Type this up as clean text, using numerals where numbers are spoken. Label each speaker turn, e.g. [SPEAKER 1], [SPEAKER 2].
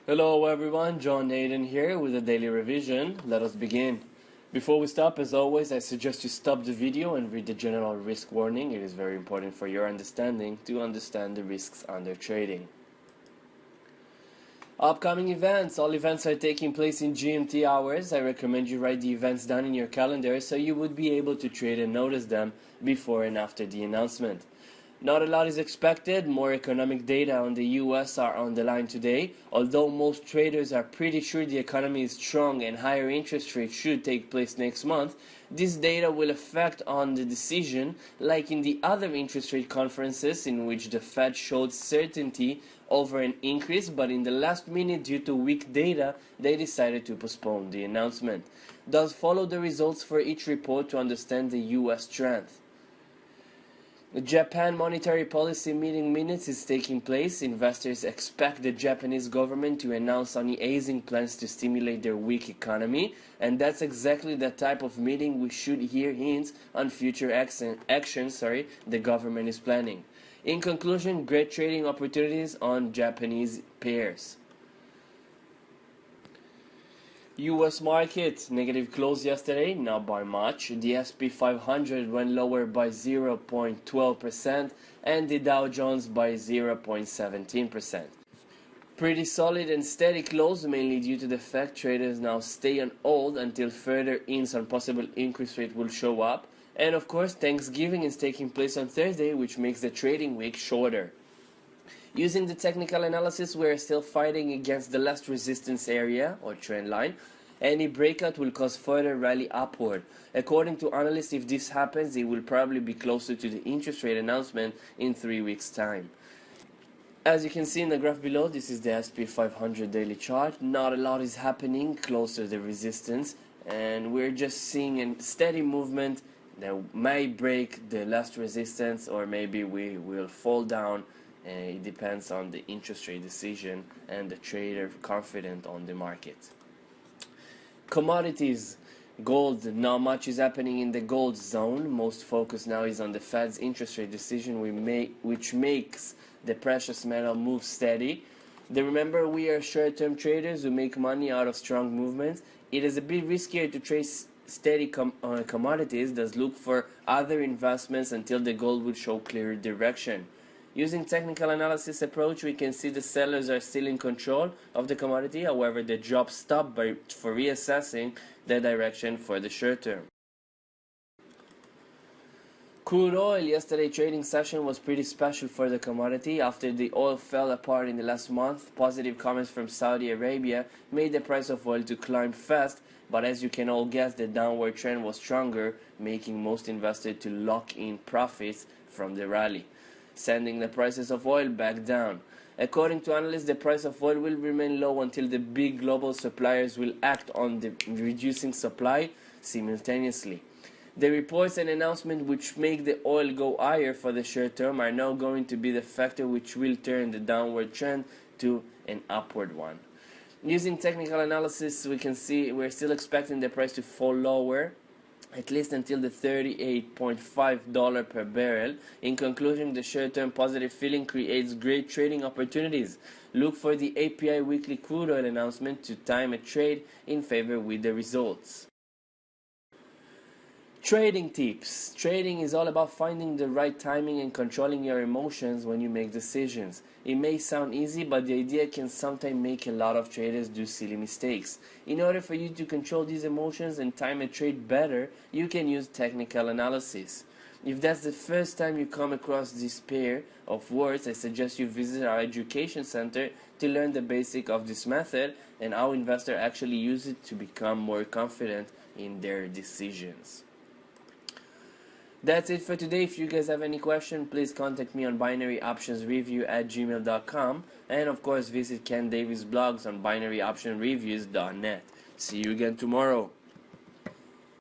[SPEAKER 1] Hello everyone, John Hyaden here with a daily revision. Let us begin. Before we start, as always, I suggest you stop the video and read the general risk warning. It is very important for your understanding to understand the risks under trading. Upcoming events. All events are taking place in GMT hours. I recommend you write the events down in your calendar so you would be able to trade and notice them before and after the announcement. Not a lot is expected. More economic data on the US are on the line today. Although most traders are pretty sure the economy is strong and higher interest rates should take place next month, this data will affect on the decision, like in the other interest rate conferences in which the Fed showed certainty over an increase, but in the last minute due to weak data, they decided to postpone the announcement. Thus follow the results for each report to understand the US strength. The Japan monetary policy meeting minutes is taking place. Investors expect the Japanese government to announce any easing plans to stimulate their weak economy, and that's exactly the type of meeting we should hear hints on future actions the government is planning. In conclusion, great trading opportunities on Japanese pairs. US market, negative close yesterday, not by much. The S&P 500 went lower by 0.12% and the Dow Jones by 0.17%. Pretty solid and steady close, mainly due to the fact traders now stay on hold until further hints on possible increase rate will show up. And of course, Thanksgiving is taking place on Thursday, which makes the trading week shorter. Using the technical analysis, we are still fighting against the last resistance area or trend line. Any breakout will cause further rally upward. According to analysts, if this happens, it will probably be closer to the interest rate announcement in 3 weeks' time. As you can see in the graph below, this is the S&P 500 daily chart. Not a lot is happening close to the resistance, and we're just seeing a steady movement that may break the last resistance, or maybe we will fall down. It depends on the interest rate decision and the trader confident on the market. Commodities. Gold, not much is happening in the gold zone. Most focus now is on the Fed's interest rate decision, which makes the precious metal move steady. Remember, we are short-term traders who make money out of strong movements. It is a bit riskier to trade steady commodities. Thus look for other investments until the gold will show clear direction. Using technical analysis approach, we can see the sellers are still in control of the commodity. However, the drop stopped for reassessing the direction for the short term. Crude oil. Yesterday trading session was pretty special for the commodity. After the oil fell apart in the last month, positive comments from Saudi Arabia made the price of oil to climb fast, but as you can all guess, the downward trend was stronger, making most investors to lock in profits from the rally, sending the prices of oil back down. According to analysts, the price of oil will remain low until the big global suppliers will act on the reducing supply simultaneously. The reports and announcements which make the oil go higher for the short term are now going to be the factor which will turn the downward trend to an upward one. Using technical analysis, we can see we're still expecting the price to fall lower, at least until the $38.5 per barrel. In conclusion, the short-term positive feeling creates great trading opportunities. Look for the API weekly crude oil announcement to time a trade in favor with the results. Trading tips. Trading is all about finding the right timing and controlling your emotions when you make decisions. It may sound easy, but the idea can sometimes make a lot of traders do silly mistakes. In order for you to control these emotions and time a trade better, you can use technical analysis. If that's the first time you come across this pair of words, I suggest you visit our education center to learn the basic of this method and how investors actually use it to become more confident in their decisions. That's it for today. If you guys have any question, please contact me on binaryoptionsreview@gmail.com, and of course visit Ken Davis blogs on binaryoptionreviews.net. See you again tomorrow.